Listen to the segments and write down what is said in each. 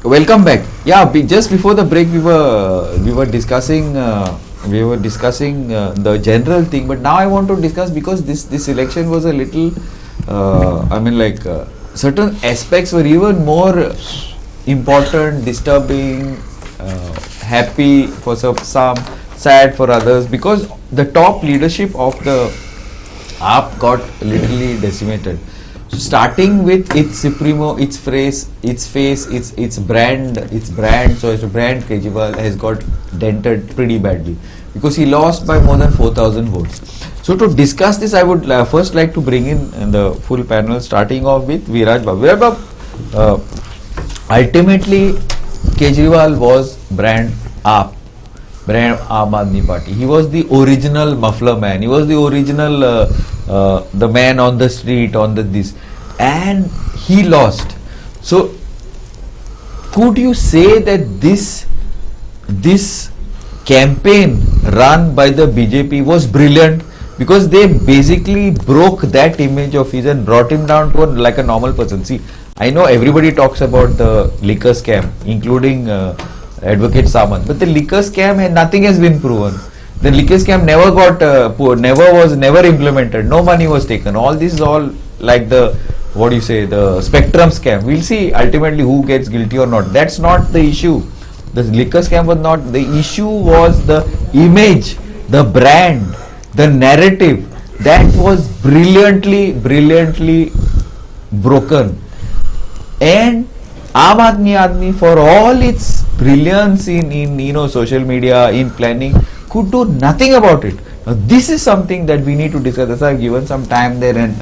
Welcome back. Yeah, just before the break, we were discussing the general thing, but now I want to discuss, because this election was a little, certain aspects were even more important, disturbing, happy for some, sad for others, because the top leadership of the AAP got literally decimated. So starting with its supremo, its face, its brand. So its brand Kejriwal has got dented pretty badly, because he lost by more than 4,000 votes. So to discuss this, I would first like to bring in the full panel, starting off with Viraj Babu. Viraj Babu, ultimately Kejriwal was brand AAP, brand Aam Aadmi Party. He was the original muffler man. He was the original the man on the street, on the this, and he lost. So could you say that this campaign run by the BJP was brilliant, because they basically broke that image of his and brought him down to like a normal person? See, I know everybody talks about the liquor scam, including Advocate Samant, but the liquor scam, nothing has been proven. The liquor scam was never implemented. No money was taken. All this is all like the spectrum scam. We'll see ultimately who gets guilty or not. That's not the issue. The liquor scam was not the issue. Was the image, the brand, the narrative that was brilliantly broken. And Aam Aadmi, for all its brilliance in social media, in planning, could do nothing about it. Now, this is something that we need to discuss. That's why I've given some time there, and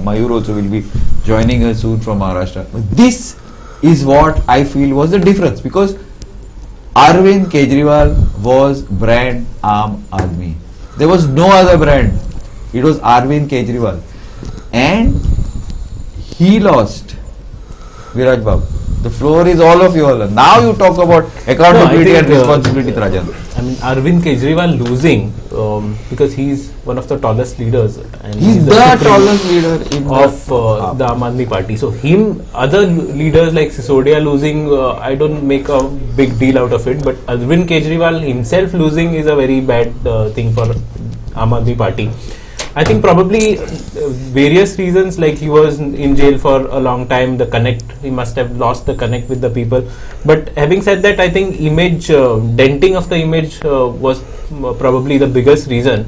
Mayur also will be joining us soon from Maharashtra. But this is what I feel was the difference, because Arvind Kejriwal was brand Aam Aadmi. There was no other brand. It was Arvind Kejriwal, and he lost. Viraj Babu, the floor is all of yours. Now you talk about accountability and responsibility, Rajan. I mean, Arvind Kejriwal losing because he's one of the tallest leaders, and he's the tallest leader of the Aam Aadmi Party. So other leaders like Sisodia losing, I don't make a big deal out of it. But Arvind Kejriwal himself losing is a very bad thing for Aam Aadmi Party. I think probably various reasons, like he was in jail for a long time, the connect, he must have lost the connect with the people. But having said that, I think image, denting of the image was probably the biggest reason.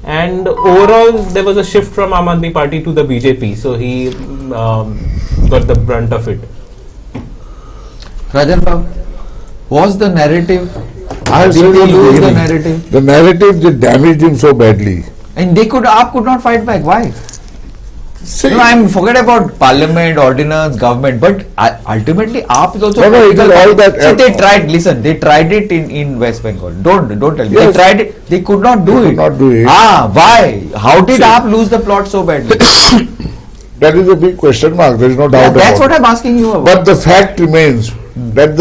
And overall, there was a shift from Aam Aadmi Party to the BJP, so he got the brunt of it. Rajan Babu, was the narrative, did they lose the narrative? The narrative, they damaged him so badly. And AAP could not fight back. Why? See, Forget about parliament, ordinance, government, but ultimately AAP is also it is all that. So they tried it in West Bengal. Don't tell me. Yes. They tried it, they could not do it. Why? How did AAP lose the plot so badly? That is a big question mark. There is no doubt about it. That's what I'm asking you about. But the fact remains that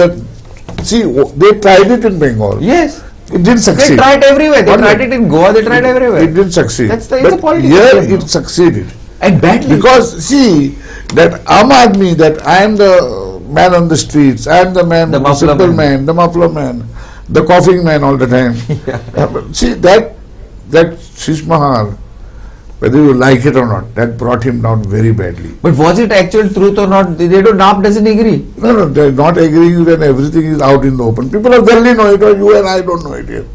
they tried it in Bengal. Yes. It didn't succeed. They tried everywhere. They tried it in Goa. They tried everywhere. It didn't succeed. It's a political here game. It succeeded. And badly. Because see, that Aam Aadmi, that I am the man on the streets, I am the man, the simple man, the muffler man, the coughing man all the time. See, that Shish Mahal, whether you like it or not, that brought him down very badly. But was it actual truth or not? AAP doesn't agree. No, they're not agreeing when everything is out in the open. People of Delhi know it, or you and I don't know it here.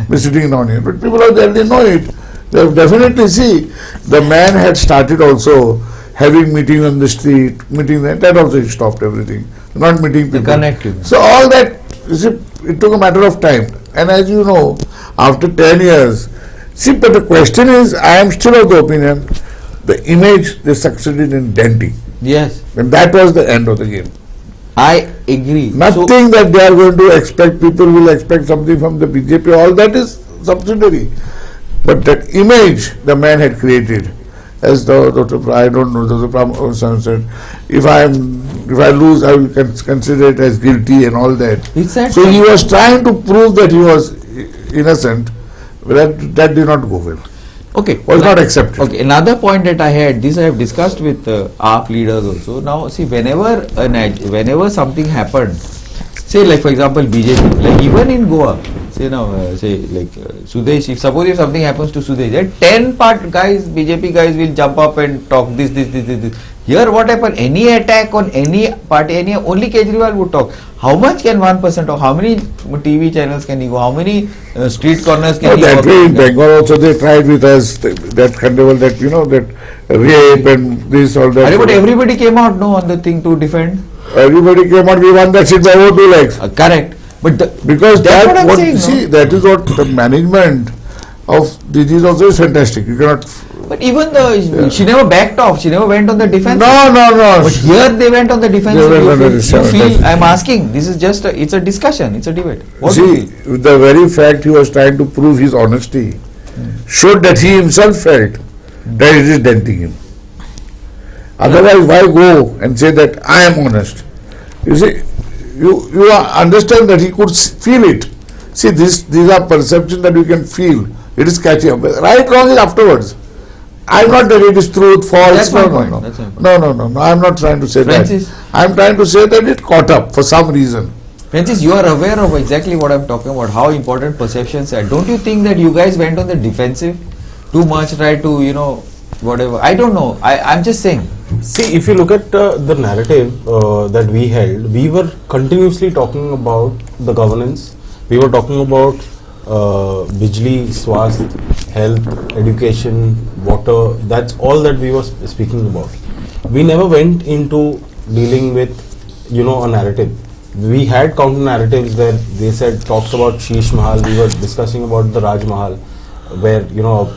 We're sitting down here. But people of Delhi know it. They definitely see. The man had started also having meeting on the street, meeting that also stopped everything. Not meeting people. Connected. So all that, it took a matter of time. And as you know, after 10 years, see, but the question is, I am still of the opinion, the image they succeeded in denting. Yes. And that was the end of the game. I agree. Nothing that they are going to expect, people will expect something from the BJP, all that is subsidiary. But that image the man had created, as I don't know, the Prime said, if I lose, I will consider it as guilty and all that. Exactly. So he was trying to prove that he was innocent, but that did not go well. Okay. Was not accepted. Okay. Another point that I had, this I have discussed with AAP leaders also. Now, see, whenever something happened, say like for example BJP, like even in Goa, say now, say like Sudesh, if suppose if something happens to Sudesh, then 10 guys, BJP guys will jump up and talk this. Here what happened, any attack on any party, only Kejriwal would talk. How much can one person talk? How many TV channels can he go? How many street corners can he go? That way in Bengal also they tried with us, that Khandeval, that, you know, that rape and this, all that. But everybody came out, no, on the thing to defend. Everybody came out, we won that seat by over 2 lakhs. Correct. But because that's that, what I'm saying, no? that is what the management of this also is fantastic. You cannot. But even she never backed off. She never went on the defense. No. But here they went on the defensive. You feel? Defense. I'm asking. This is just. It's a discussion. It's a debate. What do you feel? The very fact he was trying to prove his honesty showed that he himself felt that it is denting him. Otherwise, why go and say that I am honest? You see, you understand that he could feel it. See, these are perceptions that you can feel. It is catching up. Right, wrong is afterwards. I am not that it is truth, false. That's my point. No. I am not trying to say Francis, that. I am trying to say that it caught up for some reason. Francis, you are aware of exactly what I'm talking about. How important perceptions are. Don't you think that you guys went on the defensive too much? Try to, you know, whatever. I don't know. I'm just saying. See, if you look at the narrative that we held, we were continuously talking about the governance. We were talking about Bijli, Swasth, health, education, water. That's all that we were speaking about. We never went into dealing with, you know, a narrative. We had counter narratives where they said talks about Sheesh Mahal. We were discussing about the Raj Mahal, where, you know,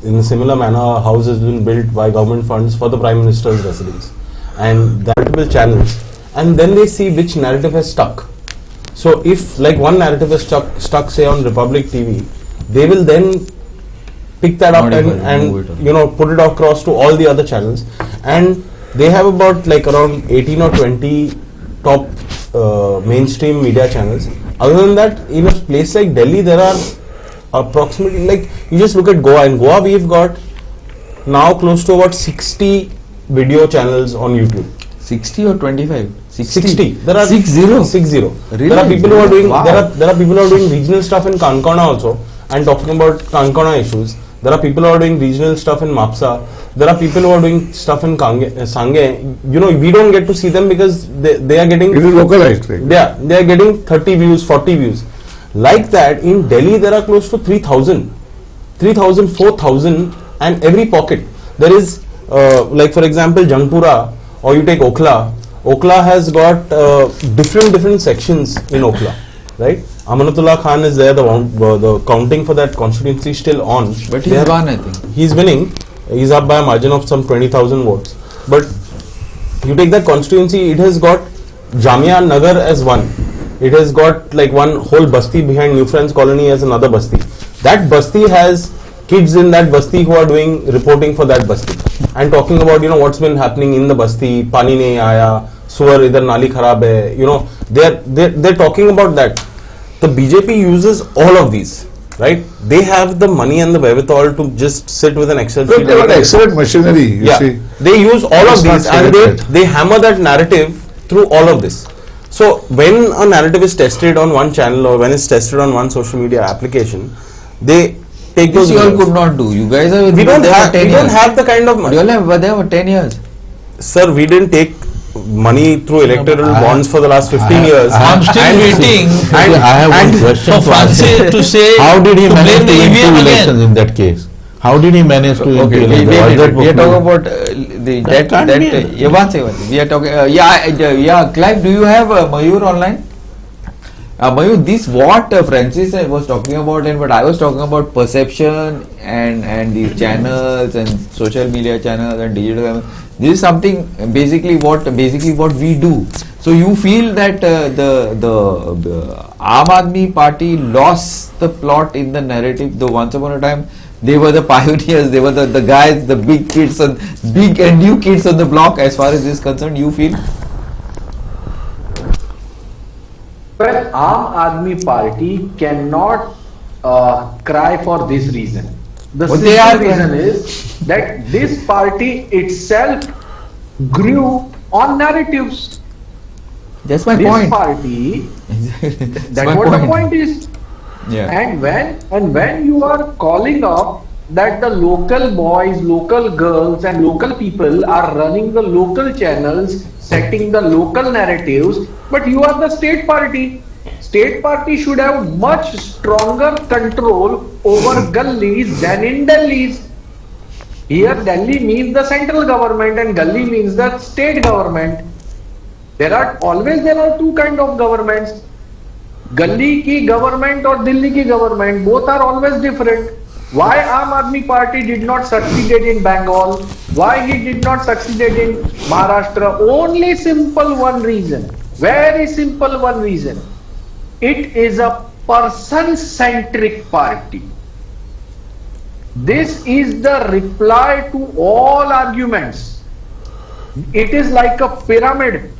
in a similar manner, a house has been built by government funds for the Prime Minister's residence, and that will channels. And then they see which narrative has stuck. So if like one narrative is stuck say on Republic TV, they will then pick that up and you know, put it across to all the other channels, and they have about like around 18 or 20 top mainstream media channels. Other than that, in a place like Delhi, there are approximately, like, you just look at Goa. In Goa, we've got now close to about 60 video channels on YouTube. 60 or 25? 60. There are 60. Really? There are people who are doing. Wow. There are people who are doing regional stuff in Kankana also and talking about Kankana issues. There are people who are doing regional stuff in Mapsa. There are people who are doing stuff in Sangay. You know, we don't get to see them because they are getting. It is localized. Right? Yeah, they are getting 30 views, 40 views. Like that, in Delhi there are close to 3,000, 4,000, and every pocket there is like for example Jangpura, or you take Okhla. Okhla has got different sections in Okhla, right? Amanatullah Khan is there. The counting for that constituency is still on. But he's won, I think. He's winning. He's up by a margin of some 20,000 votes. But you take that constituency, it has got Jamia Nagar as one. It has got like one whole basti behind New Friends Colony as another basti. That basti has kids in that basti who are doing reporting for that basti and talking about, you know, what's been happening in the basti. Pani nahi aaya, suwar idhar nali kharab hai. You know, they're talking about that. The BJP uses all of these, right? They have the money and the wherewithal to just sit with an Excel sheet. They have excellent machinery. You see. They use all of these and they hammer that narrative through all of this. So when a narrative is tested on one channel or when it's tested on one social media application, they take those. You all could not do. You guys are. We don't have the kind of money. You all were there for 10 years. Sir, we didn't take money through electoral bonds for the last 15 years. I'm still waiting. I have one question for Francis to say. How did he manage to win two elections in that case? How did he manage to win two elections? We are talking about we are talking. Clive, do you have Mayur online? Mayur, this what Francis was talking about and what I was talking about, perception and these channels and social media channels and digital. This is something basically what we do. So you feel that the Aam Aadmi Party lost the plot in the narrative. Though once upon a time they were the pioneers, they were the guys, the big kids and new kids on the block. As far as this is concerned, you feel? Well, Aam Aadmi Party cannot cry for this reason. The simple reason is that this party itself grew on narratives. That's my this point. party, That's that's my what the point is. Yeah. And when you are calling up that the local boys, local girls and local people are running the local channels, setting the local narratives, but you are the state party. State party should have much stronger control over gullies than in Delhi's. Here Delhi means the central government and Gully means the state government. There are two kind of governments. Gully ki government or Delhi ki government, both are always different. Why Aam Aadmi Party did not succeed in Bengal? Why he did not succeed in Maharashtra? Only simple one reason. Very simple one reason. It is a person-centric party. This is the reply to all arguments. It is like a pyramid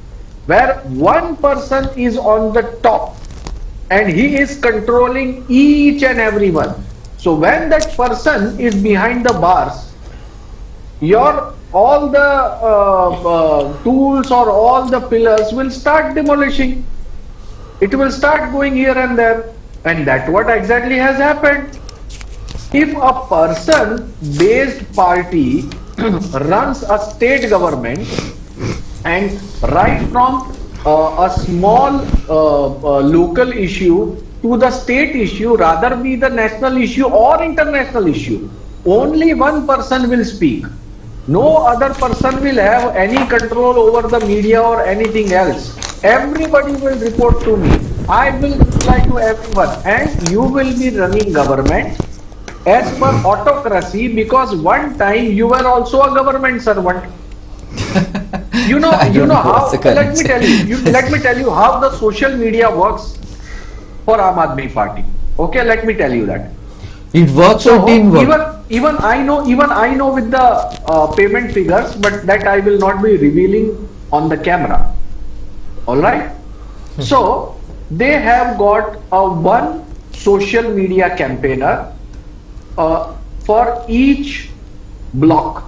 where one person is on the top and he is controlling each and every one. So when that person is behind the bars, all the tools or all the pillars will start demolishing. It will start going here and there, and that's what exactly has happened. If a person-based party runs a state government, and right from a small local issue to the state issue, rather be the national issue or international issue, only one person will speak. No other person will have any control over the media or anything else. Everybody will report to me. I will reply to everyone, and you will be running government as per autocracy, because one time you were also a government servant. You know how. Let me tell you how the social media works for Aam Aadmi Party. Okay, let me tell you that. It works or didn't work? Even I know with the payment figures, but that I will not be revealing on the camera. All right. So they have got one social media campaigner for each block,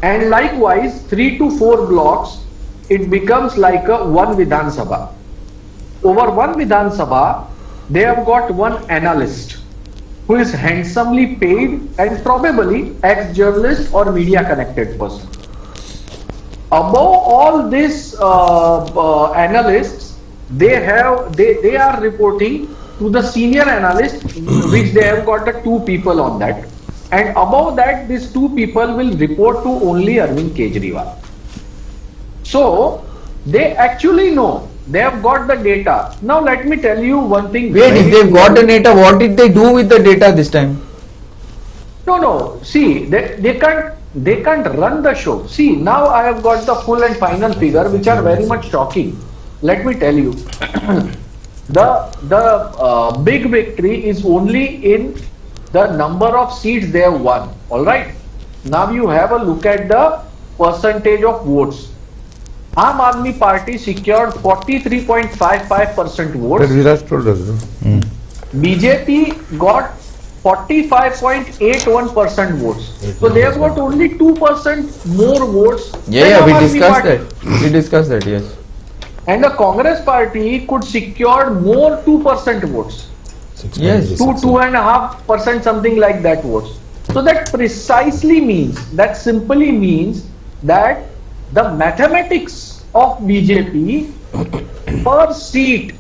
and likewise 3 to 4 blocks, it becomes like a one Vidhan Sabha. Over one Vidhan Sabha, they have got one analyst who is handsomely paid and probably ex-journalist or media connected person. Above all these analysts, they are reporting to the senior analyst, which they have got the 2 people on that, and above that these 2 people will report to only Arvind Kejriwal. So they actually know, they have got the data. Now let me tell you one thing. Wait, if they've got the data, what did they do with the data this time? No, see, they can't run the show. See, now I have got the full and final figure, which are very much shocking. Let me tell you, the big victory is only in the number of seats they have won. All right. Now you have a look at the percentage of votes. Aam Aadmi Party secured 43.55% votes. That Viraj told us. BJP got 45.81% votes. So they have got only 2% more votes. Yeah, than we Aam Aadmi discussed Party. that. We discussed that, yes. And the Congress Party could secure more 2% votes. Yes. 2.5%, something like that votes. So that precisely means, that simply means that the mathematics of BJP per seat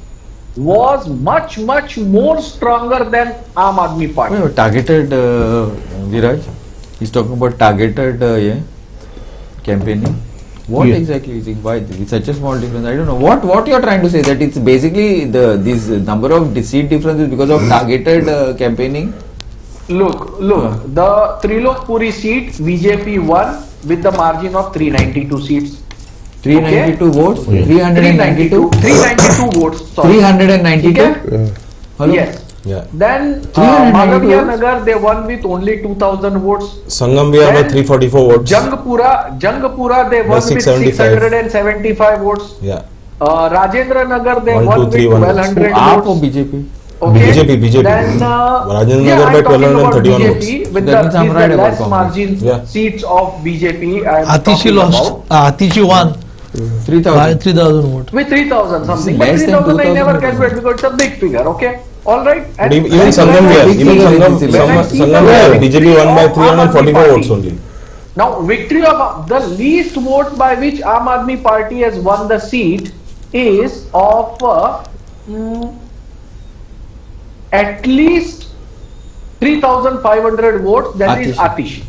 was much more stronger than Aam Aadmi Party. Wait, targeted Viraj? He's talking about targeted campaigning. What exactly is it? Why it's such a small difference? I don't know. What you are trying to say, that it's basically this number of seat differences because of targeted campaigning? Look, the Trilok Puri seat BJP won with the margin of 392 seats. 392 votes? 392? 392 votes. Sorry. 392? Okay? Hello? Yes. Yeah. Then 392 Madhavya votes? Nagar, they won with only 2000 votes. Sangam Vihar Then में 344 votes. Jangpura they won with 675 votes. Yeah. Rajendra Nagar they 1, won 2, with 3, 1 1200 Aap or votes. BJP? Okay. BJP. Then Rajendra yeah, Nagar I'm by talking about 1231 BJP votes. with That means I'm right the about less Congress. margin Yeah. seats of BJP. I'm Atishi talking lost. about. Atishi won. 3,000. 3,000 votes. With 3,000 something. Less But than 3,000 I 2,000 never votes. calculate because it's a big figure, okay? Alright. But even Sangam here, even Sangam here, BJP won by 344 votes only. Now, victory of the least vote by which Aam Aadmi Party has won the seat is of at least 3,500 votes. That is Atishi.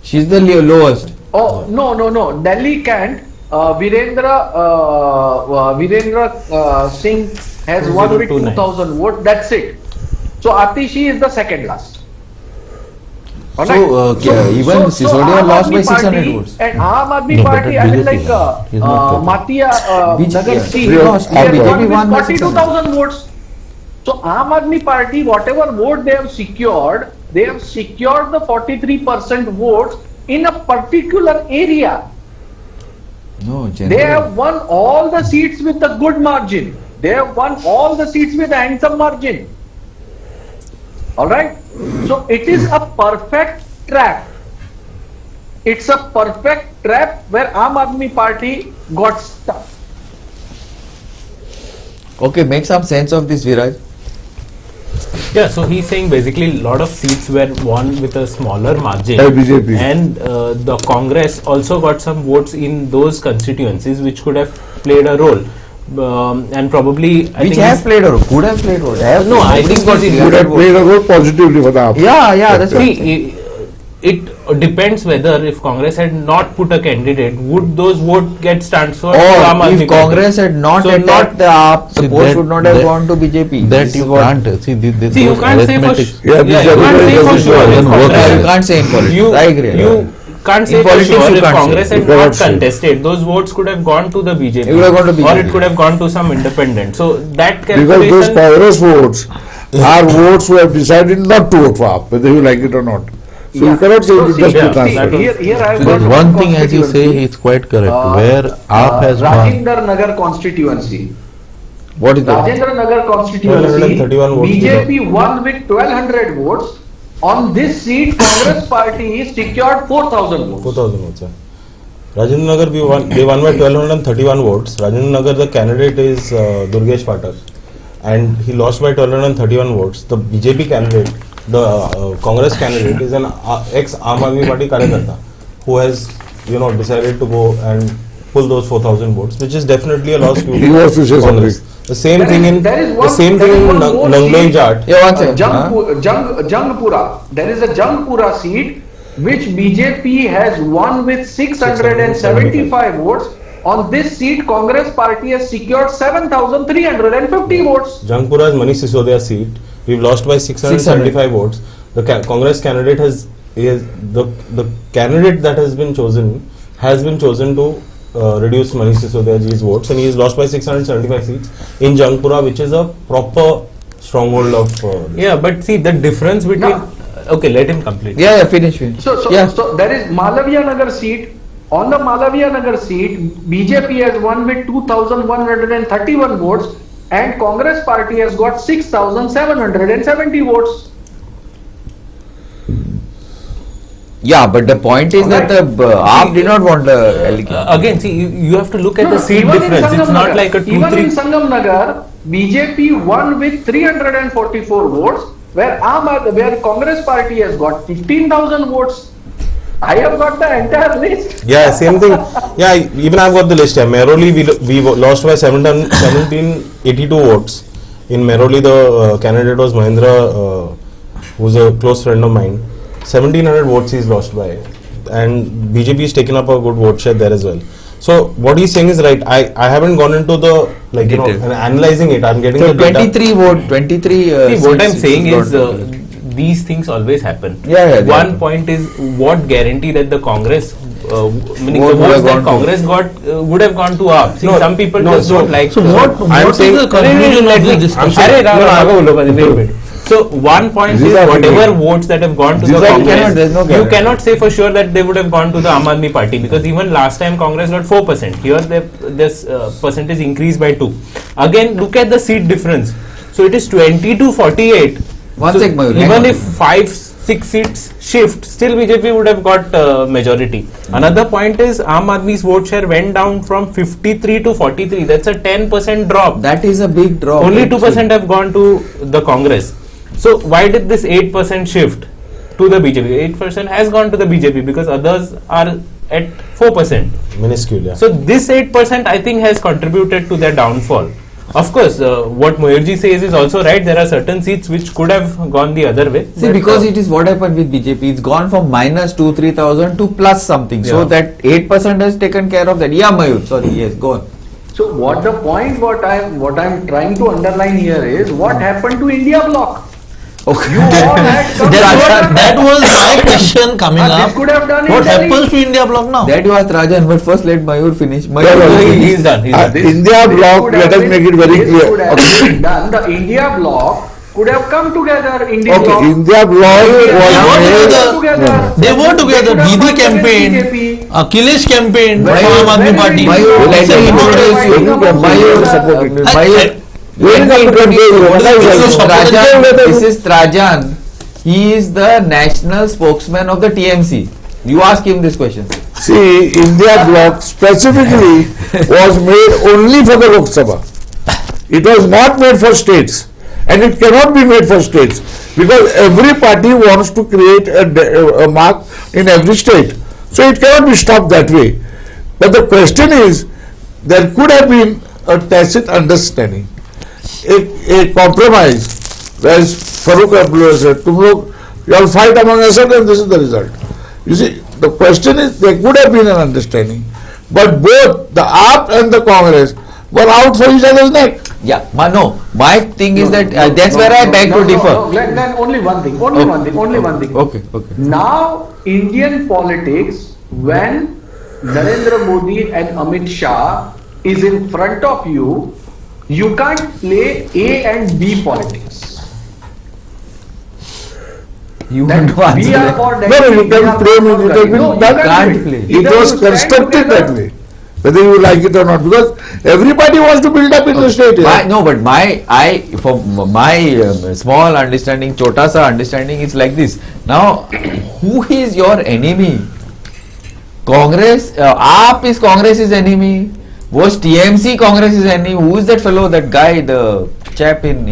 She's the lowest. Oh no! Delhi can't. Virendra Singh has won with 2,000 votes. That's it. So Atishi is the second last. So, even Sisodia Aam lost by Aadmi 600 Party votes. And Aam Aadmi No, but Party, that I mean BJP like He's not Matia Nagar seat, BJP lost. he has BJP won won by with 42,000 votes. So Aam Aadmi Party, whatever vote they have secured the 43% votes in a particular area. No, They have won all the seats with a good margin. They have won all the seats with a handsome margin. Alright? So it is a perfect trap. It's a perfect trap where Aam Aadmi Party got stuck. Okay, make some sense of this, Viraj. Yeah, so he's saying basically a lot of seats were won with a smaller margin, By BJP. and the Congress also got some votes in those constituencies which could have played a role, and probably I Which think has he's- played a role. Could have played a role. No, I think got he's- Would have played a role positively for the AAP. Yeah, that's right. See, it depends whether if Congress had not put a candidate, would those votes get transferred to Aam Or Aadmi if Congress Party? had not So attacked the AAP, the See, post that- would not have that- gone to BJP. That This you is what- can't see. See, you those can't say for arithmetic- sure. Yeah, this you can't everybody say for doesn't sure. work. if Doesn't work Congress- You can't say in politics. You, I agree. you can't say In for politics sure you if can't Congress say. had You cannot not say. contested, those votes could have gone to the BJP, It would have gone to or BJP. it could have gone to some independent. So that Because those calculation, Congress votes are votes who have decided not to vote for AAP, whether you like it or not. So you cannot say it is just yeah, to transfer. Here I have Because got one thing, as you say, constituency, is quite correct. Where AAP has gone, Rajendra Nagar constituency. What is that? Rajendra Nagar 1231 constituency, votes BJP won with 1200 votes. On this seat, Congress party secured 4,000 votes. 4,000 votes. Rajendra Nagar, they won by 1231 votes. Rajendra Nagar, the candidate is Durgesh Patak, and he lost by 1231 votes. The BJP candidate, the Congress candidate, is an ex Aam Aadmi Party Karyakarta who has, decided to go and pull those 4,000 votes, which is definitely a loss to He wants to say Congress. something. The same There thing is- in there is the one- same there thing is in one more Nangloi seat. Jat. Yeah, one second. Jangpura. There is a Jangpura seat which BJP has won with 675 votes. On this seat, Congress party has secured 7,350 votes. Jangpura is Manish Sisodia seat. We've lost by 675 votes. The Congress candidate the candidate that has been chosen to reduce Manish Sisodia ji's votes, and he is lost by 675 seats in Jangpura, which is a proper stronghold of. yeah, but see the difference between. No. Okay, let him complete. Yeah, finish. So there is Malaviya Nagar seat. On the Malaviya Nagar seat, BJP has won with 2,131 votes, and Congress party has got 6,770 votes. Yeah, but the point is that the AAP did not want the allocation. Again, see, you have to look at No, the no, seat even in difference. It's Sangam not Nagar- like a Even in 2-3. Sangam Nagar, BJP won with 344 votes, where Congress party has got 15,000 votes. I have got the entire list. Yeah, same thing. Yeah, even I've got the list. Yeah, Meroli we lost by 1782 votes. In Meroli, the candidate was Mahendra, who's a close friend of mine. 1,700 votes he's lost by, and BJP has taken up a good vote share there as well. So what he's saying is right. I haven't gone into the and analyzing it. I'm getting So the data. 23 vote, 23. See, what I'm seats saying got is to- these things always happen. Yeah, they One happen. point is what guarantee that the Congress, meaning Vote the would have votes that gone to- Congress got would have gone to AAP. See, No, some people no, just so- don't like. So what I'm is saying- the conclusion of this discussion? Arey, wait a minute. So one point These is are whatever opinion. votes that have gone to These the are- Congress, there's no you guarantee. cannot say for sure that they would have gone to the Aam Aadmi Party, because even last time Congress got 4%. Here this percentage increased by 2. Again, look at the seat difference. So it is 20 to 48. One So sec, Mayur, hang even on. if 6 seats shift, still BJP would have got majority. Another point is Aam Aadmi's vote share went down from 53 to 43. That's a 10% drop. That is a big drop. Only 2% have gone to the Congress. So why did this 8% shift to the BJP? 8% has gone to the BJP because others are at 4%. Minuscule, yeah. So this 8% I think has contributed to their downfall. Of course, what Mayurji says is also right. There are certain seats which could have gone the other way. See, because it is what happened with BJP. It's gone from minus 2-3,000 to plus something. So Yeah. that 8% has taken care of that. Yeah, Mayur. Sorry. Yes, go on. So what the point what I'm trying to underline here is what happened to India bloc. Okay. You all had come together. That was my question coming This up. could have done in What Delhi. happens to India bloc now? That you asked Rajan, but first let Mayur finish. Yeah, Mayur, He is done. He is done. India bloc, could let have us make it very this clear. could have been done. The India bloc could have come together. India Okay, bloc. India bloc was together. They were together. They could have Didi worked against campaign, BJP. Akhilesh campaign, Mayur, Aam Aadmi very Party. big Mayur, let Let's me say introduce you. Mayur supported. Mayur, let me introduce you. This is Trajan. He is the national spokesman of the TMC. You ask him this question. See, India bloc specifically was made only for the Lok Sabha. It was not made for states, and it cannot be made for states because every party wants to create a mark in every state. So it cannot be stopped that way. But the question is, there could have been a tacit understanding, a compromise. Whereas Farooq Abdullah said, "तुम लोग, you all fight among yourselves, and this is the result." You see, the question is, there could have been an understanding, but both the AAP and the Congress were out for each other's neck. Yeah, no. My thing is that that's where I beg to differ. Then only one thing. Only one thing. Okay. Now, Indian politics, when Narendra Modi and Amit Shah is in front of you, you can't play A and B politics. You That want to answer we are that? for No, you we are can play for with it. Gandhi. No, you That can't do it. play. It Either was you stand constructed together- that way, whether you like it or not, because everybody wants to build up in the state. My, no, but my small understanding, chota sa understanding is like this. Now, who is your enemy? Congress, AAP is Congress's enemy. Was TMC Congress's enemy? Who is that fellow, that guy, the chap in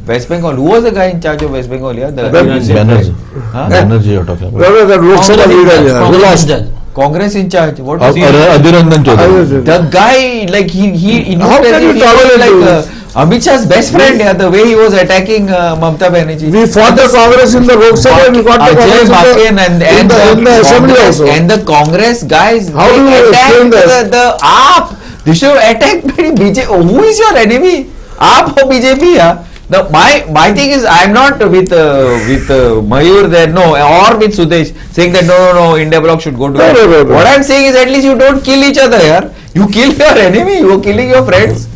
West Bengal? Who was the guy in charge of West Bengal? Yeah, the Banerjee. Huh? Banerjee you're talking about. Whether the Lok Sabha leader, yeah, who lost. Congress in charge. What was he? Adhiranjan Chaudhary. The guy, like he How looked can as you if he was tolerate like this? Amit Shah's best friend. Yeah, the way he was attacking Mamata Banerjee. We fought the Congress in the Lok Sabha, we got the Ajay Congress Maken in the assembly Congress, also. and the Congress guys, How they do you explain attacked that? the AAP. They should have attacked BJP. Who is your enemy? AAP or BJP? Yeah. Now my thing is, I'm not with Mayur there, no, or with Sudesh saying that no, India bloc should go to. No. What I'm saying is, at least you don't kill each other here. You kill your enemy. You are killing your friends.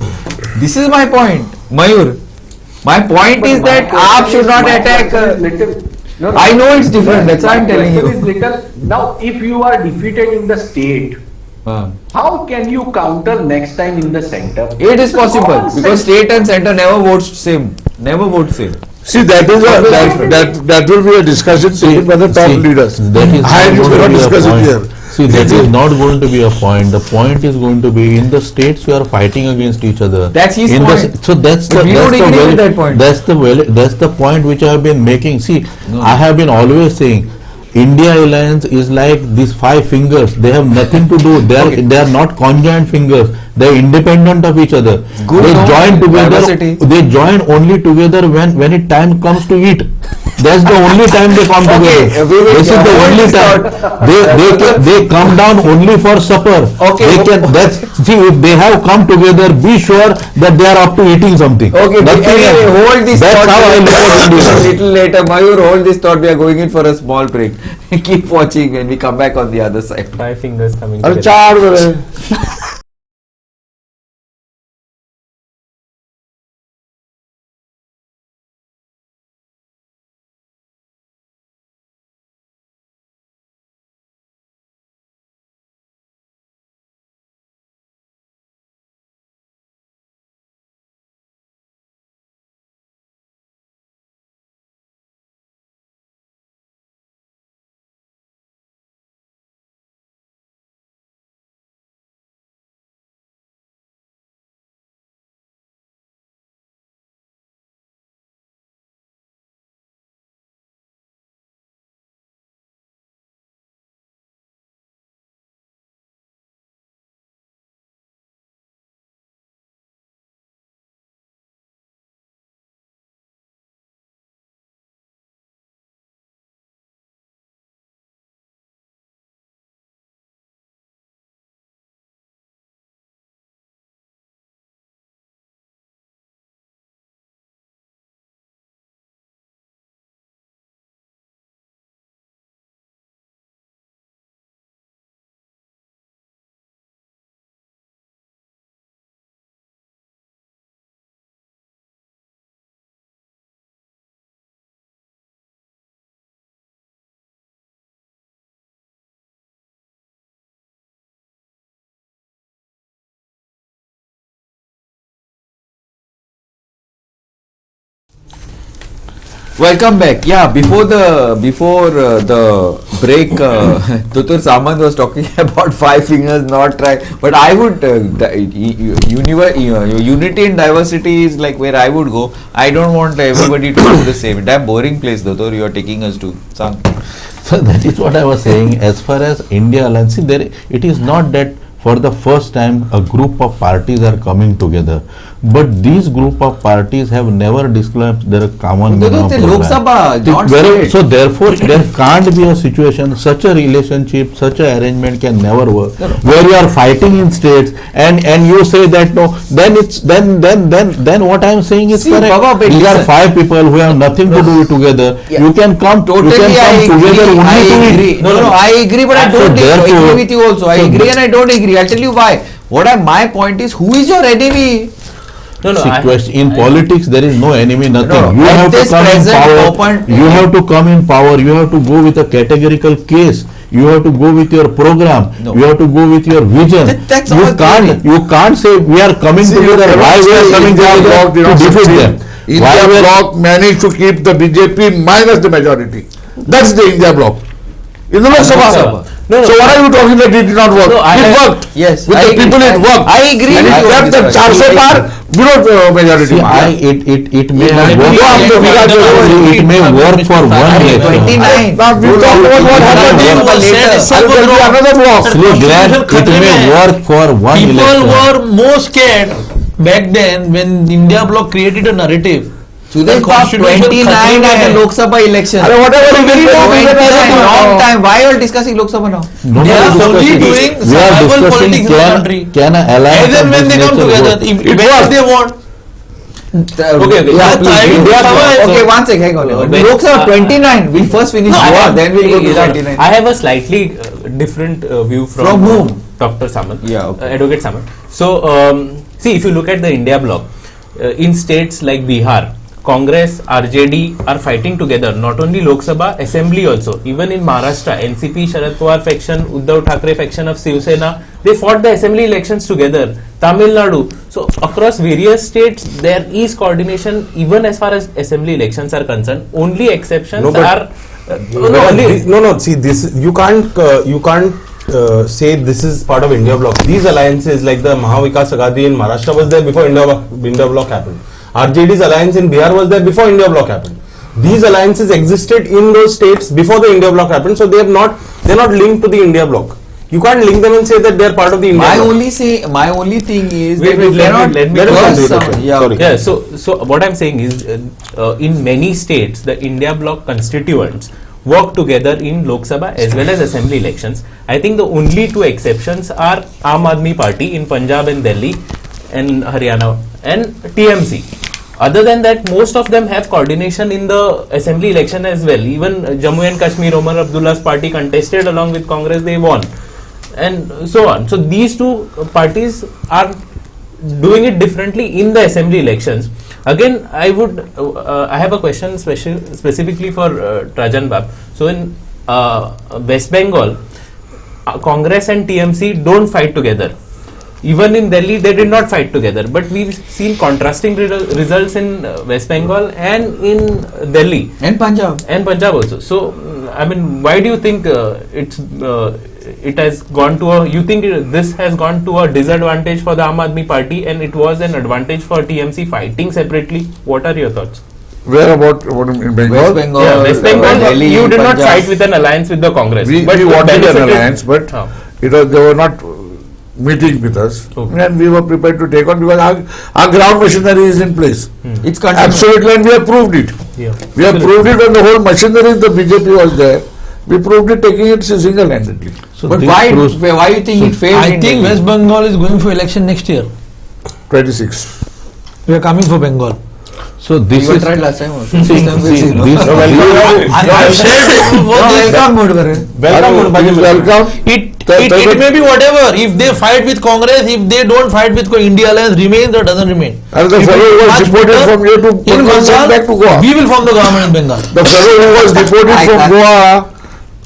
This is my point, Mayur. My point is that AAP should not attack. I know it's different. That's why I'm telling you. Now, if you are defeated in the state, how can you counter next time in the center? It is possible because state and center never votes same. Never vote same. See, that is that will be a discussion taken by the top leaders. That is I not will going not to be a discuss it point. here. See, that is not going to be a point. The point is going to be in the states you are fighting against each other. That's his in point. So that's But the we don't that's the agree very, with that point. That's the point which I have been making. See, I have been always saying, India alliance is like these 5 fingers. They have nothing to do. They are not conjoined fingers. They are independent of each other. Good They note, join together. diversity. They join only together when it time comes to eat. That's the only time they come together. we will This is the hold only this time. They come down only for supper. Okay. See, if they have come together, be sure that they are up to eating something. Okay, Nothing anyway, else. hold this That's thought. how I look at India. A little later, Mayur, hold this thought. We are going in for a small break. Keep watching when we come back on the other side. 5 fingers coming अरे together. 4 बजे Welcome back. Yeah, before the break, Tutur Samant was talking about 5 fingers not right. But I would unity and diversity is like where I would go. I don't want everybody to do the same. Damn boring place, Tutur. You are taking us to. Sang. So that is what I was saying. As far as India alliance, see, there it is not that for the first time a group of parties are coming together, but these group of parties have never disclosed their common Lok Sabha, not state. so therefore there can't be a situation, such a relationship, such a arrangement can never work, where you are fighting in states and you say that no, then it's then what I am saying is See, correct. Baba, These are listen. 5 people who have nothing to do it together. Yeah. You can come Totally, together only I to agree. it. No, I agree, but I So don't therefore- agree with you also. I so agree and I don't agree. I'll tell you why. My point is, who is your enemy? No, See, in politics there is no enemy, nothing. No, You at have to this come in present power. open- You have to come in power. You have to go with a categorical case. You have to go with your program. No. You have to go with your vision. That's all theory. You can't say we are coming together. Why we are coming India together bloc did to not defeat succeed. them? Why India we are- bloc managed to keep the BJP minus the majority. That's the India bloc. In the Lok Sabha. Sabha. No, So what are you talking that it did not work? No, It worked. Yes, With I the agree. people it worked. I agree And with it you on kept the this, 400 I par below the majority See, mark. it may Go work. after It may work for one election. 29. Now we talk about what happened. It I'll may tell you another block. Slow glad it may work for one People election. were more scared back then when India bloc created a narrative. Sudesh Babu, Constitution 29 khatre mein at hai. the Lok Sabha election. And whatever it is, 29, long time. Why are you discussing Lok Sabha now? No, They are no, only discussing- doing we are survival discussing politics in the country. can an alliance As and of when this they come nature together, work? if It when worked. they want. Okay. Yeah, The please. thriving India power bloc. is- Okay, one second, hang on. When- Lok Sabha 29. We'll first finish No, I Goa, have- then we'll go to yeah, 29. I have a slightly different view From whom? Dr. Samant, Yeah, okay. Advocate Samant. So, see, if you look at the India bloc, in states like Bihar, Congress, RJD are fighting together, not only Lok Sabha, Assembly also. Even in Maharashtra, NCP, Sharad Pawar faction, Uddhav Thackeray faction of Shiv Sena, they fought the assembly elections together. Tamil Nadu. So, across various states, there is coordination even as far as assembly elections are concerned. Only exceptions No, but- are... only, See, this you can't say this is part of India bloc. These alliances, like the Mahavikas Aghadi in Maharashtra, was there before India bloc happened. RJD's alliance in Bihar was there before India bloc happened. These alliances existed in those states before the India bloc happened, so they're not linked to the India bloc. You can't link them and say that they're part of the India bloc. My only thing is Wait, that you let cannot me because complete some- it. yeah, Sorry. okay. Yeah, so what I'm saying is, in many states, the India bloc constituents work together in Lok Sabha as well as assembly elections. I think the only two exceptions are Aam Aadmi Party in Punjab and Delhi and Haryana and TMC. Other than that, most of them have coordination in the assembly election as well. Even Jammu and Kashmir, Omar Abdullah's party contested along with Congress, they won, and so on. So these two parties are doing it differently in the assembly elections. Again, I have a question specifically for Trajan Bab. So in West Bengal, Congress and TMC don't fight together. Even in Delhi, they did not fight together. But we've seen contrasting results in West Bengal and in Delhi And Punjab. and Punjab also. So, I mean, why do you think it has gone to a? You think this has gone to a disadvantage for the Aam Aadmi Party, and it was an advantage for TMC fighting separately? What are your thoughts? Where about what in Bengal? West Bengal, Yeah, West Bengal, Delhi, you did not Punjab. fight with an alliance with the Congress. We but wanted an benefited- alliance, but Oh. they were not meeting with us, Okay. and we were prepared to take on because our ground machinery is in place. It's continuous. Absolutely, and we have proved it. Yeah. We have proved it when the whole machinery the BJP was there. We proved it taking it single-handedly. So But this why proves- you think it failed? I in think Delhi? West Bengal is going for election next year. 26. We are coming for Bengal. So this You is tried last time also. see, This time we'll see, no? this- I said No, welcome, Mudgar. Welcome, Please welcome. it may be whatever. If they fight with Congress, if they don't fight with India alliance, remains or doesn't remain. And the If fellow it who was much deported better from here to in Bengal sent back to Bengal, Goa. we will form the government in Bengal. The fellow who was deported I from can't- Goa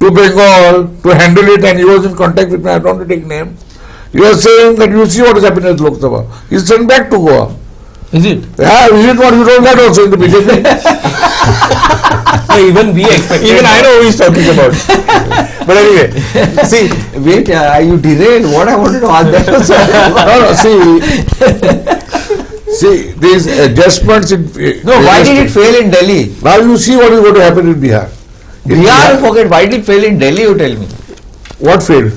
to Bengal to handle it, and he was in contact with me, I don't want to take name. He was saying that you see what is happening at Lok Sabha. He's sent back to Goa. Is it? Yeah, is it what you told that also in the BJP? Even we expected. Even I know who he's talking about. But anyway, see. Wait, you derailed. What I wanted to ask that also. See, these adjustments in. No, why did it fail in Delhi? Now you see what is going to happen in Bihar. Bihar, forget. Why did it fail in Delhi? You tell me. What failed?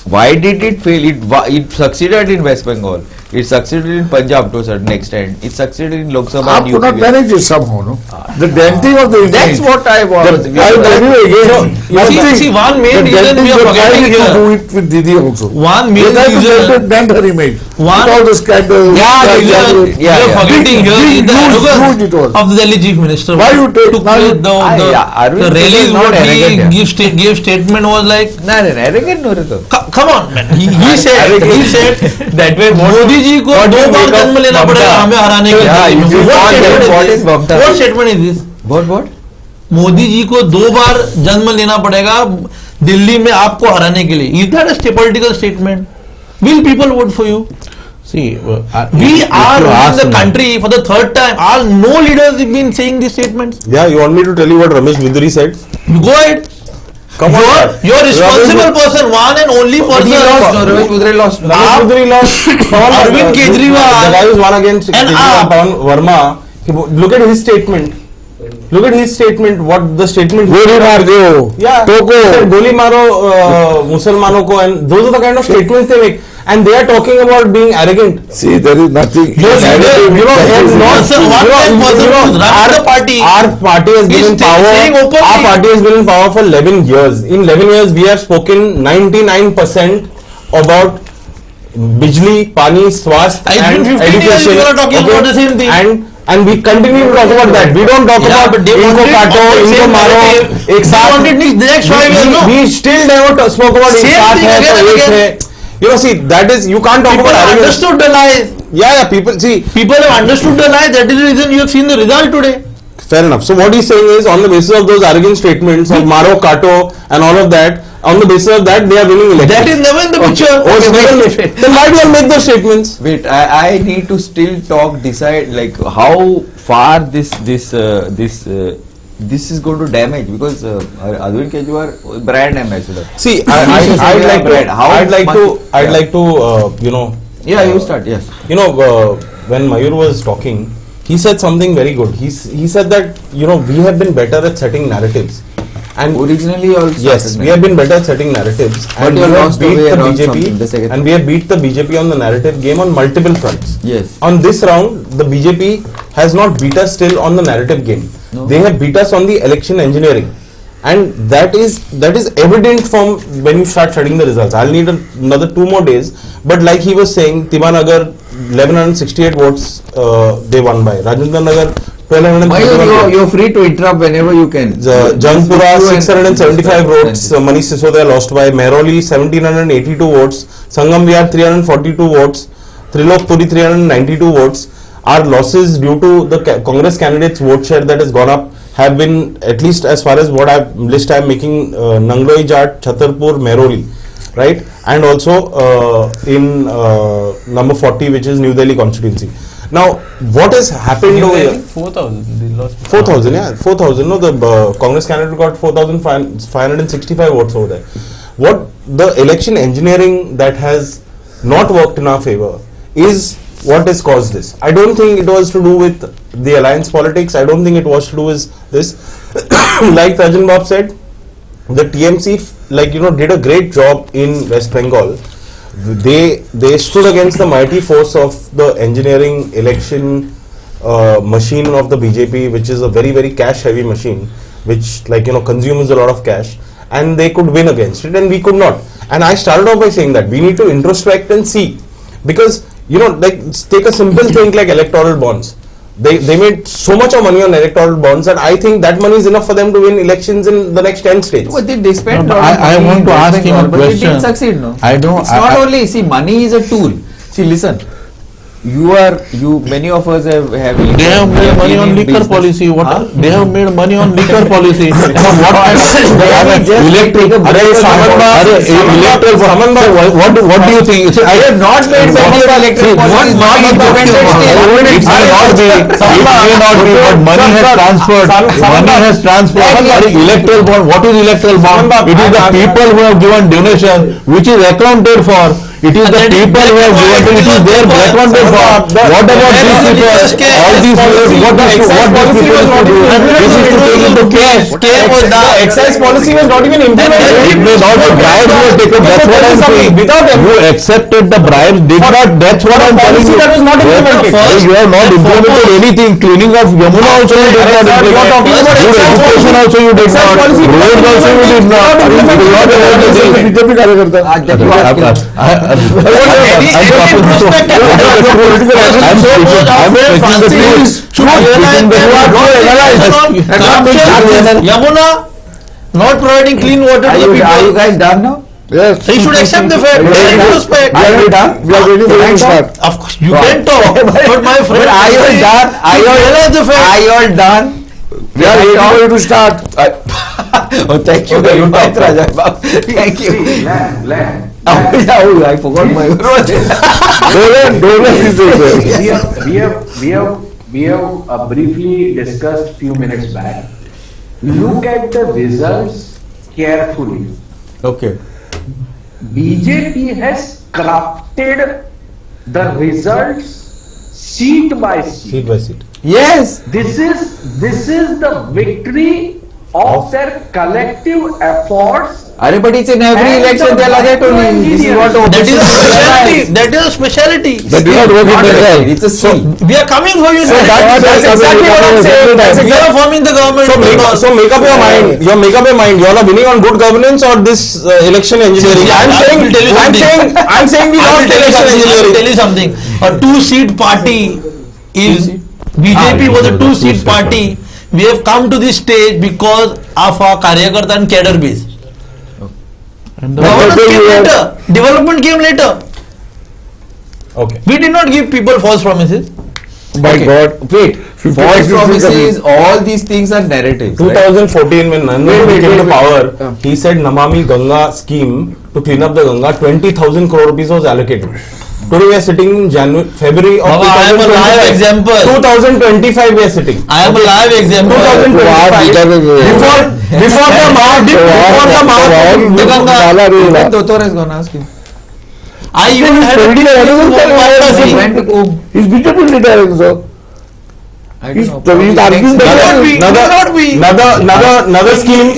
Why did it fail? It succeeded in West Bengal. It succeeded in Punjab to a certain extent. It succeeded in Lok Sabha. You could not manage it somehow, no? The denting of the image. That's what I was. See, one main reason we are forgetting to here. do it with Didi also. One main They reason. have to dent her image. One- With all the scandals. We are forgetting here is the Huge it arrogance was. of the Delhi chief minister. Why you take took now place, you- the Arvind rallies is not what he arrogant, gave statement was like, No, arrogant no रहता. come on man. He said that way Modi ji को दो बार जन्म लेना पड़ेगा हमें हराने के Yeah, लिए. you should not get what is Mamta. What statement is this? What? Modi ji को दो बार जन्म लेना पड़ेगा दिल्ली में आपको हराने के लिए. Is that a political statement? Will people vote for you? See, We if are you running ask the me- country for the third time. All no leaders have been saying these statements. Yeah, you want me to tell you what Ramesh Biduri said? Go ahead. Come on. You're responsible person, one and only person. Ramesh Biduri lost. Ramesh Biduri lost. Arvind Kejriwal. The guy who's won against And Kejriwal, Pawan Verma. Look at his statement. Look at his statement. What the statement? गोली मार दो. Yeah. Toko. Said, गोली मारो मुसलमानों को, and those are the kind of statements they make. And they are talking about being arrogant. See, there is nothing. You know, the party. Our party has been in power. saying openly. Our party has been in power for 11 years. In 11 years, we have spoken 99% about Bijli, Pani, Swasth, It's and been 15 years education. you are talking about the same thing. And we continue to talk about that. We don't talk Yeah, about but they इनको wanted काटो, the इनको same मारो, narrative. एक They साथ. wanted the next 5 years, no? We still never spoke about एक Same साथ thing है again तो and एक again. है. You know, see, that is, you can't talk People about have arrogance. understood the lies. Yeah, people, see, People have understood the lie. That is the reason you have seen the result today. fair enough. So what he's saying is, on the basis of those arrogant statements of Maro, Kato and all of that, on the basis of that, they are winning elections. That is never in the picture. Oh, it's never made. Then why do you make those statements? Wait, I need to still decide like how far this is going to damage because Arvind Kejriwal brand ambassador. See, I'd like to, you know. Yeah, you start. Yes. You know, when Mayur was talking, he said something very good. He said that, you know, we have been better at setting narratives. And Originally also. yes, we have been better at setting narratives. But And you we have lost the beat way the around BJP. something, the second And we have beat the BJP on the narrative game on multiple fronts. Yes. On this round, the BJP has not beat us still on the narrative game. No. They have beat us on the election engineering. And that is evident from when you start studying the results. I'll need another 2 more days. But like he was saying, Timanagar 1168 votes they won by. Rajendra Nagar 1231. You're free to interrupt whenever you can. Jangpura 675 votes. Manish Sisodia lost by. Mehrauli 1782 votes. Sangam Vihar 342 votes. Trilokpuri 392 votes. Our losses due to the Congress candidates' vote share that has gone up have been, at least as far as what list I'm making, Nangloi Jat, Chhatarpur, Mehrauli, right? And also in number 40, which is New Delhi constituency. Now, what has happened over here? 4,000. They lost 4,000, yeah, 4,000. No, the Congress candidate got 4,565 votes over there. What the election engineering that has not worked in our favor is what has caused this. I don't think it was to do with the alliance politics. I don't think it was to do with this. Like Rajan Bob said, the TMC, like, you know, did a great job in West Bengal. They stood against the mighty force of the engineering election machine of the BJP, which is a very, very cash heavy machine, which, like, you know, consumes a lot of cash, and they could win against it and we could not. And I started off by saying that we need to introspect and see, because, you know, like, take a simple thing like electoral bonds. They made so much of money on electoral bonds that I think that money is enough for them to win elections in the next 10 states. But they spent No, a lot of I money want in to West ask him a Bengal, but they question. didn't succeed, no? I don't- It's not only, see, money is a tool. See, listen. many of us have They have made money on liquor policy. What? They have made money on liquor policy. What kind of electoral? What do you think? I have not made money on electoral policy. It may not be, but money has transferred. Money has transferred. Electoral bond. What is electoral bond? It is the people who have given donation, which is accounted for. It is the people who have given. It is their accounted for. What about these people? All these people. What these people used to do? This is to take into cash. The excise policy was not even implemented. It may not be bribes were taken. That's what I'm saying. You accepted the bribes. Did not. That's what I'm telling you. That was not implemented. You have not implemented anything. Cleaning of Yamuna also you did not implement. Your education also you did not. Roads also you did not. BJP कार्यकर्ता Yamuna not providing clean water to the people. Are you guys done now? Yes. He should accept the fact. Respect. Are you done? We are waiting for you to start. Of course, you can talk, but my friend, Are you all done? Are you all done? We are waiting for you to start. Oh, thank you very much, Raja Babu. Thank you. Glenn, Oh, I forgot my role. we have briefly discussed few minutes back. Look at the results carefully. Okay. BJP has crafted the results seat by seat. Seat by seat. Yes. This is the victory of their collective efforts. But it's in every election they are like only. This is what that is a speciality. That is a speciality. That did not work in Bengal. It's a skill. We are coming for you. That's exactly what I'm saying. We are forming the government. So make up your mind. You make up your mind. You all are winning on good governance or this election engineering. I'm saying we lost election engineering. I will tell you something. A two-seat party is BJP was a two-seat party. We have come to this stage because of our Karyakarta and cadre base. Governance came later. Development came later. Okay. We did not give people false promises. My God. Wait. False promises, all these things are narratives. 2014 when Narendra Modi came to power, he said Namami Ganga scheme to clean up the Ganga, 20,000 crore rupees was allocated. Today we are sitting in February of Baba, I am a live example. 2025 we are sitting. I am a live example. 2025. Before the Mount, Even Dotor has gone, ask him. I even had a He went to Kumbh. He's BJP leader, so. I He's don't know. he's arguing another scheme.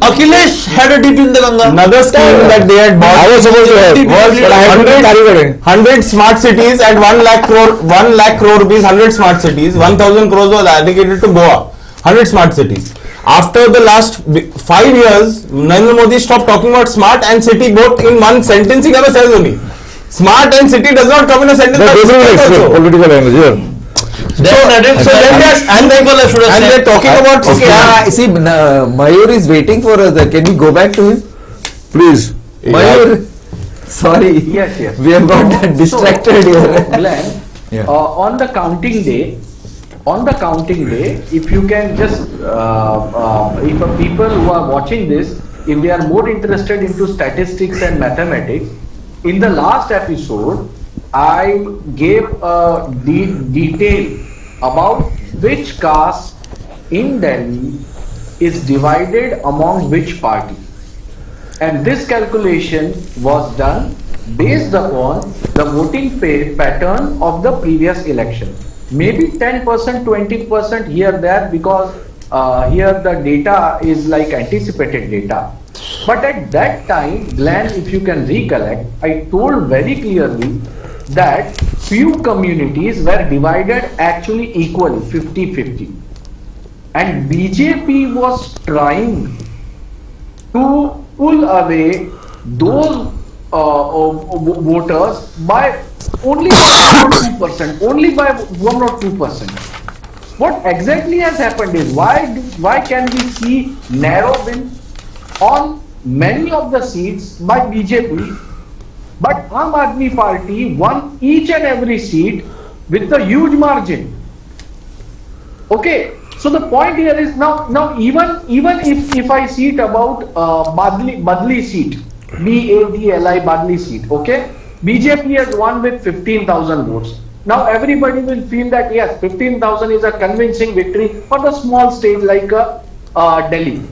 Akhilesh had a dip in the Ganga. Another scheme that they had bought. I was supposed to have. But I had 100 smart cities at 1 lakh crore rupees, 100 smart cities, 1,000 crores was allocated to Goa. 100 smart cities. After the last 5 years, Narendra Modi stopped talking about smart and city both in one sentence. He never says only. Smart and city does not come in a sentence. political language. And they're talking about. See, Mayur is waiting for us. Can we go back to him? Please. Mayur, sorry. Yes. We have got distracted here. Glenn, Yeah. on the counting day, if you can just, if people who are watching this, if they are more interested into statistics and mathematics, in the last episode, I gave a detail about which caste in Delhi is divided among which party. And this calculation was done based upon the voting pattern of the previous election. Maybe 10%, 20% here there, because here the data is like anticipated data. But at that time, Glenn, if you can recollect, I told very clearly that few communities were divided actually equally, 50-50. And BJP was trying to pull away those voters by only 1 or 2%, only by 1 or 2%. What exactly has happened is, why can we see narrow win on many of the seats by BJP? But Aam Aadmi Party won each and every seat with a huge margin. Okay, so the point here is now even if I see it about Badli seat, BADLI Badli seat, okay, BJP has won with 15,000 votes. Now everybody will feel that yes, 15,000 is a convincing victory for the small state like Delhi.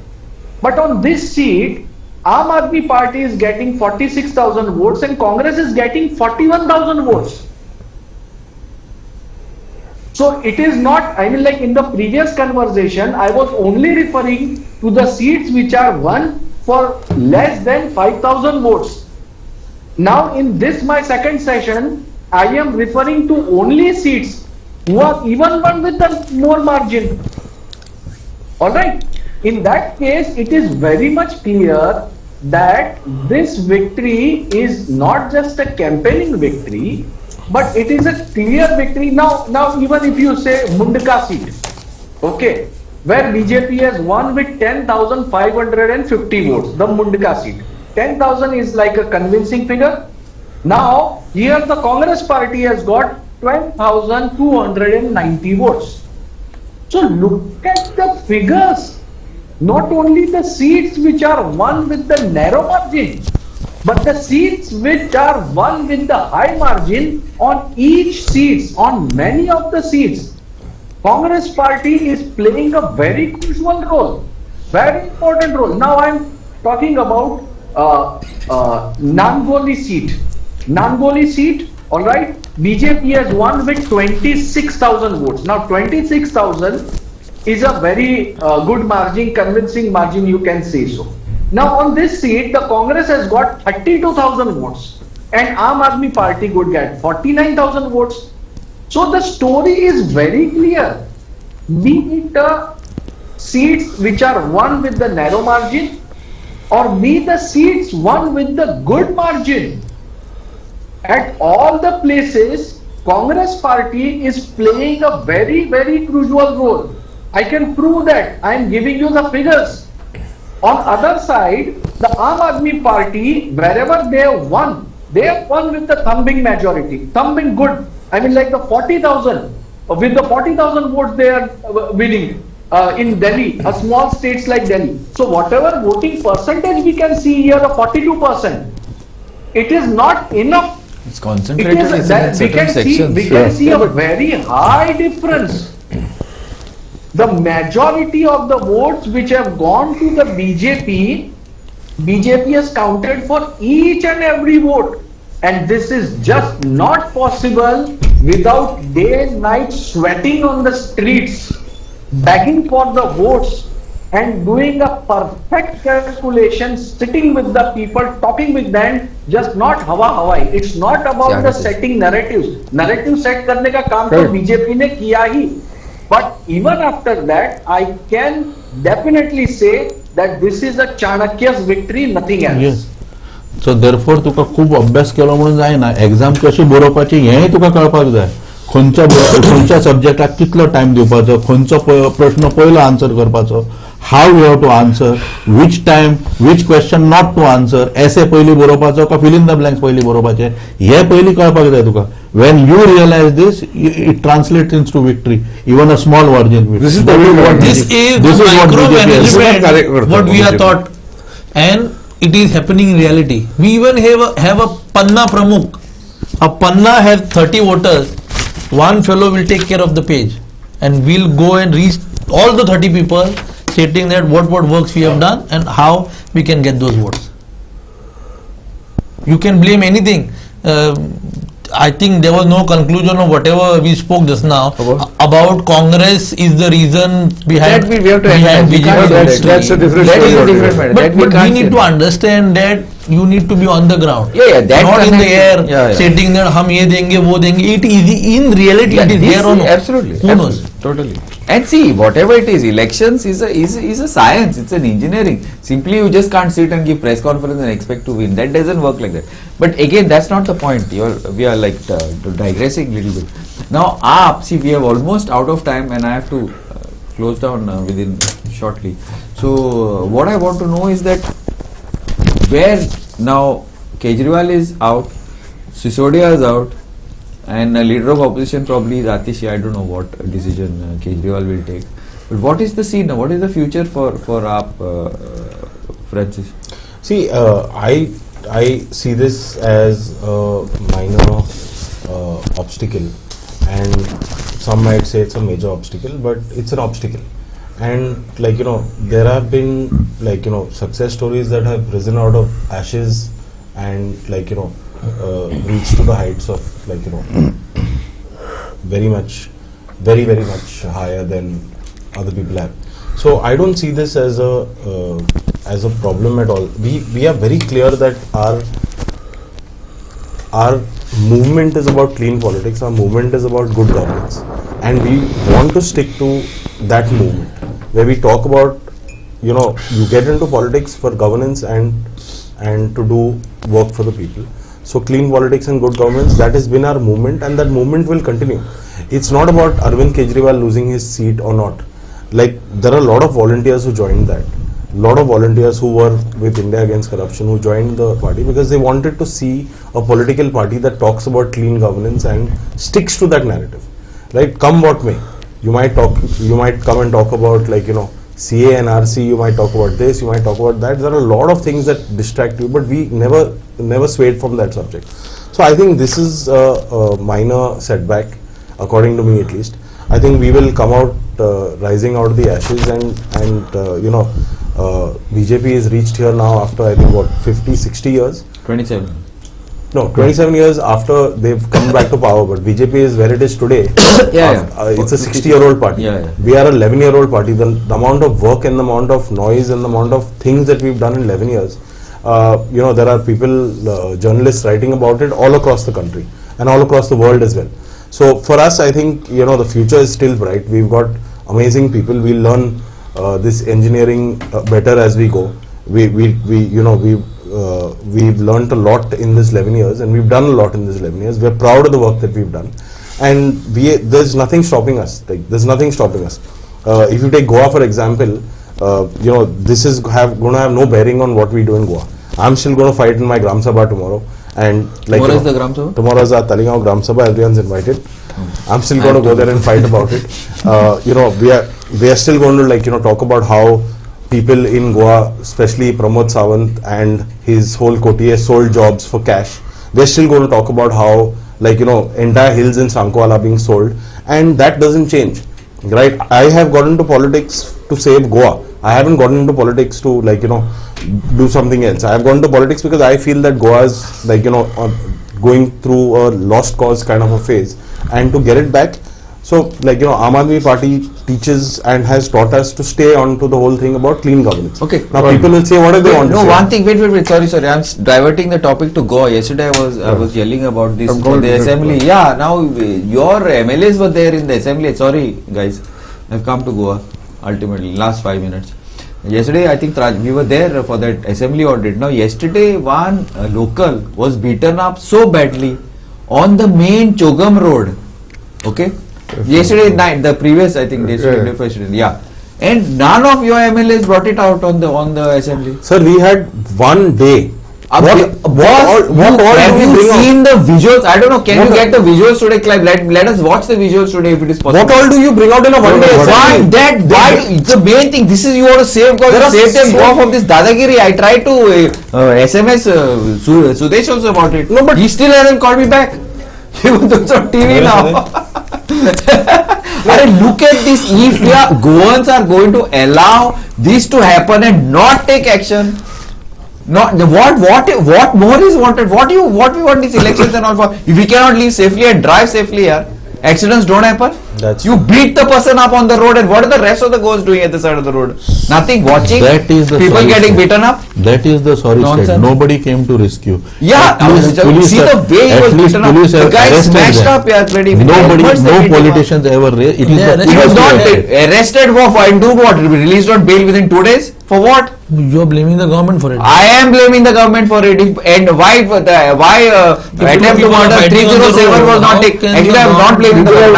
But on this seat, Aam Aadmi Party is getting 46,000 votes and Congress is getting 41,000 votes. So it is not, I mean, like in the previous conversation, I was only referring to the seats which are won for less than 5,000 votes. Now in this my second session, I am referring to only seats who are even won with the more margin. Alright, in that case, it is very much clear that this victory is not just a campaigning victory, but it is a clear victory. Now even if you say Mundka seat, okay, where BJP has won with 10,550 votes, the Mundka seat. 10,000 is like a convincing figure. Now, here the Congress party has got 12,290 votes. So look at the figures. Not only the seats which are won with the narrow margin, but the seats which are won with the high margin on each seats, on many of the seats. Congress party is playing a very crucial role, very important role. Now I am talking about Nangoli seat. Nangoli seat, alright, BJP has won with 26,000 votes. Now 26,000 is a very good margin, convincing margin, you can say so. Now on this seat, the Congress has got 32,000 votes and Aam Aadmi Party could get 49,000 votes. So the story is very clear. Be it seats which are won with the narrow margin or be the seats won with the good margin. At all the places, Congress party is playing a very, very crucial role. I can prove that. I am giving you the figures. On other side, the Aam Aadmi Party, wherever they have won with the thumping majority, thumping good. I mean like the 40,000, with the 40,000 votes they are winning in Delhi, a small states like Delhi. So whatever voting percentage we can see here, the 42%, it is not enough. It's concentrated in we certain sections. We can see a very high difference. The majority of the votes which have gone to the BJP has counted for each and every vote. And this is just not possible without day and night sweating on the streets, begging for the votes and doing a perfect calculation, sitting with the people, talking with them, just not Hawaii. It's not about the setting narratives. Narrative set करने का काम तो BJP ने किया ही. But even after that, I can definitely say that this is a Chanakya's victory, nothing else. Yes. So therefore तुका खूप अभ्यास केलो म्हणून जायना. एक्झाम कशी बरोवपाची हेय तुका कळपाक जाय. खंयच्या सब्जेक्टाक कितलो टाइम दिवपाचो, खंयचो प्रश्न पयलो आन्सर करपाचो, how you have to answer, which time, which question not to answer, essay पयली बरोवपाचो का fill in the blanks पयली बरोवपाचे, हे पयली कळपाक जाय तुका. When you realize this, it translates into victory, even a small margin. This is micromanagement, what we are taught, and it is happening in reality. We even have a Panna Pramukh. A Panna has 30 voters. One fellow will take care of the page, and we'll go and reach all the 30 people, stating that what works we have done and how we can get those votes. You can blame anything. I think there was no conclusion of whatever we spoke just now about Congress is the reason behind. That we have to analyze. That's a different story. But we need to understand that you need to be on the ground. That not in the air, stating that hum ye denge, wo denge. It is in reality. It is there or no? Absolutely. Who knows? Totally. And see, whatever it is, elections is a science. It's an engineering. Simply, you just can't sit and give press conference and expect to win. That doesn't work like that. But again, that's not the point. We are like digressing a little bit. Now, see, we are almost out of time, and I have to close down within shortly. So, what I want to know is that where now Kejriwal is out, Sisodia is out, and leader of opposition probably is Atishi. I don't know what decision Kejriwal will take. But what is the scene now? What is the future for AAP, Francis? See, I see this as a minor obstacle, and some might say it's a major obstacle, but it's an obstacle. And there have been success stories that have risen out of ashes and reached to the heights of very much higher than other people have. So I don't see this as a problem at all. We are very clear that our movement is about clean politics. Our movement is about good governance, and we want to stick to that movement where we talk about you get into politics for governance and to do work for the people. So clean politics and good governance, that has been our movement, and that movement will continue. It's not about Arvind Kejriwal losing his seat or not. There are a lot of volunteers who joined that. A lot of volunteers who were with India Against Corruption who joined the party because they wanted to see a political party that talks about clean governance and sticks to that narrative. Right? Come what may. You might come and talk about CA and RC, you might talk about this, you might talk about that. There are a lot of things that distract you, but we never swayed from that subject. So I think this is a minor setback, according to me at least. I think we will come out rising out of the ashes, and BJP has reached here now after I think 50, 60 years. 27. No, 27 years after they've come back to power, but BJP is where it is today. It's a 60-year-old party. We are a 11-year-old party. The amount of work and the amount of noise and the amount of things that we've done in 11 years, there are people, journalists writing about it all across the country and all across the world as well. So for us, I think, the future is still bright. We've got amazing people. We'll learn this engineering better as we go. We've learned a lot in this 11 years, and we've done a lot in this 11 years. We're proud of the work that we've done, and there's nothing stopping us. There's nothing stopping us. If you take Goa for example, this is going to have no bearing on what we do in Goa. I'm still going to fight in my Gram Sabha tomorrow, and tomorrow is the Gram Sabha? Tomorrow is our Talegaon Gram Sabha. Everyone's invited. I'm still going to go there and fight about it. We are still going to talk about how people in Goa, especially Pramod Sawant and his whole coterie, sold jobs for cash. We're still going to talk about how entire hills in Sankoal are being sold, and that doesn't change, right? I have gotten into politics to save Goa. I haven't gotten into politics to do something else. I have gone into politics because I feel that Goa is going through a lost cause kind of a phase, and to get it back. So, Aam Aadmi Party teaches and has taught us to stay on to the whole thing about clean governance. Okay. Now, people will say, what do they want to say? No, one thing, wait, sorry, I'm diverting the topic to Goa. Yesterday I was yelling about this in the assembly. Yeah, now your MLAs were there in the assembly. Sorry, guys, I've come to Goa ultimately, last 5 minutes. Yesterday, I think we were there for that assembly audit. Now, yesterday, one local was beaten up so badly on the main Chogam road. Okay? Yesterday night, the previous, I think, and none of your MLAs brought it out on the assembly. Sir, we had one day. Have you seen the visuals? I don't know. Can you get the visuals today, Clive? Let us watch the visuals today if it is possible. What all do you bring out in a one day? Why? It's the main thing. This is you want to save because you saved them Goa from this dadagiri. I tried to SMS Sudesh also about it. No, but he still hasn't called me back. Even though it's on TV now. Look at this. If the Goans are going to allow this to happen and not take action, what more is wanted? What we want these elections and all for? If we cannot live safely and drive safely here, accidents don't happen. You beat the person up on the road, and what are the rest of the Goans doing at the side of the road? Nothing. Watching people getting beaten up. That is the sorry state. Nobody came to rescue. Yeah, see the way he was beaten up. The guy smashed up. No politicians ever raised. He was not arrested for and do what? Released on bail within 2 days. For what? You are blaming the government for it. I am blaming the government for it. And why attempt to murder 307 was not taken? Actually, I am not blaming the government.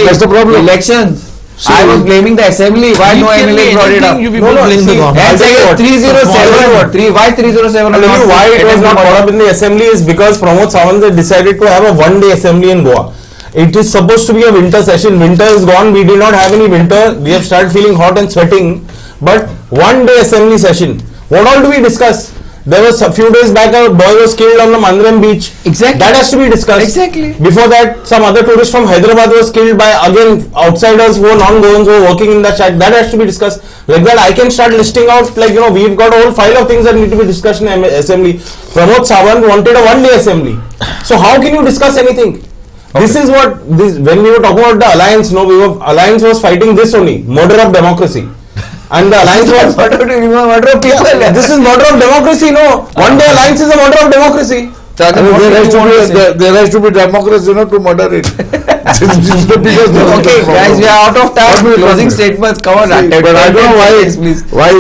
That's the problem. Elections. I was blaming the assembly. Why no MLA brought it up? You people blame the government. And second, 307 what? Why 307? I'll tell you why it was not brought up in the assembly is because Pramod Sawant decided to have a one-day assembly in Goa. It is supposed to be a winter session. Winter is gone. We did not have any winter. We have started feeling hot and sweating. But one-day assembly session. What all do we discuss? There was a few days back a boy was killed on the Mandram beach. Exactly. That has to be discussed. Exactly. Before that, some other tourist from Hyderabad was killed by again outsiders who are non-Goans who are working in that shack. That has to be discussed. Like that, I can start listing out we've got a whole file of things that need to be discussed in assembly. Pramod Sawant wanted a one-day assembly. So how can you discuss anything? Okay. This is what when we were talking about the alliance. Alliance was fighting this only murder of democracy. And the alliance was murder of people. This is murder of democracy. No, one day alliance is a murder of democracy. There has to be democracy, to murder it. Okay, guys, we are out of time. Closing statements. Come on, but I don't know why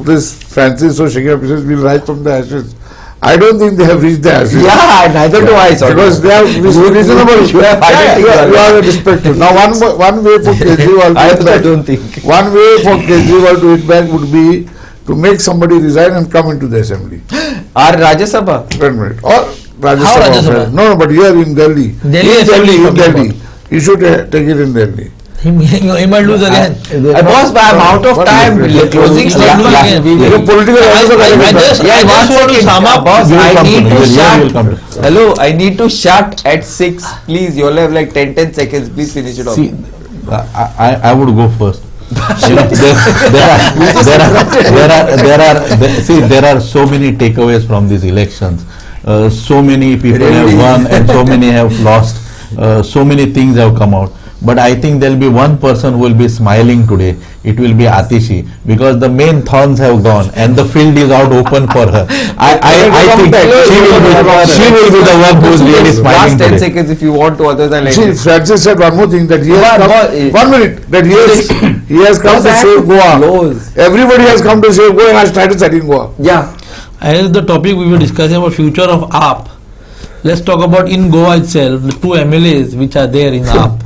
this Francis so shaking up. Will rise from the ashes. I don't think they have reached the ashes. Yeah, neither do I. Because they are reasonable. You are respectful. Now, one way for Kejriwal I don't think. One way for Kejriwal to hit back would be to make somebody resign and come into the assembly. Or Rajya Sabha. Wait a minute. Or Rajya How Sabha. Rajya Sabha? No, but here in Delhi. Delhi assembly. In Delhi. You should take it in Delhi. He might lose again. Boss, I'm out of time. Closing statement. I just want to sum up. Boss, I need to shut. shut. Hello, I need to shut at 6. Please, you all have like 10 seconds. Please finish it off. See, I would go first. There are so many takeaways from these elections. So many people have won and so many have lost. So many things have come out. But I think there will be one person who will be smiling today. It will be Atishi, because the main thorns have gone and the field is out open for her. I think she will be the one who is really smiling Last 10 today. seconds if you want to, others are like. See, Francis said one more thing, that he has come. 1 minute. That he has come to save Goa. Everybody has come to save Goa and has started setting Goa. Yeah. As the topic we were discussing about future of AAP, let's talk about in Goa itself, the 2 MLAs which are there in AAP.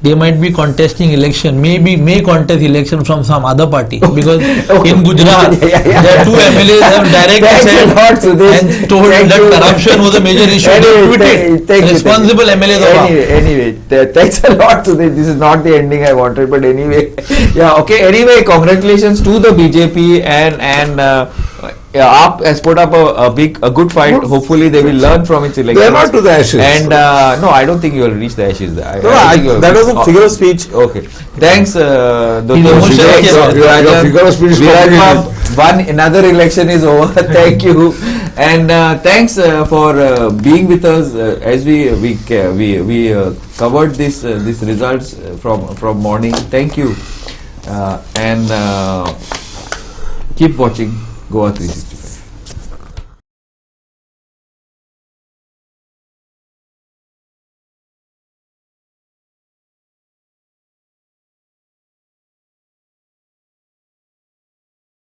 They might be contesting election, may contest election from some other party, because in Gujarat their 2 MLAs have directly said and told that corruption was a major issue. Responsible MLAs of AAP. Anyway, thanks a lot today. This is not the ending I wanted, but anyway, yeah, okay. Anyway, congratulations to the BJP and AAP has put up a good fight. Hopefully, they will learn from its elections. They are not to the ashes. And no, I don't think you will reach the ashes. That was a figure of speech. Okay. Thanks, Dr. Your figure of speech is another election is over. Thank you, and thanks for being with us as we covered this results from morning. Thank you, and keep watching Goa365.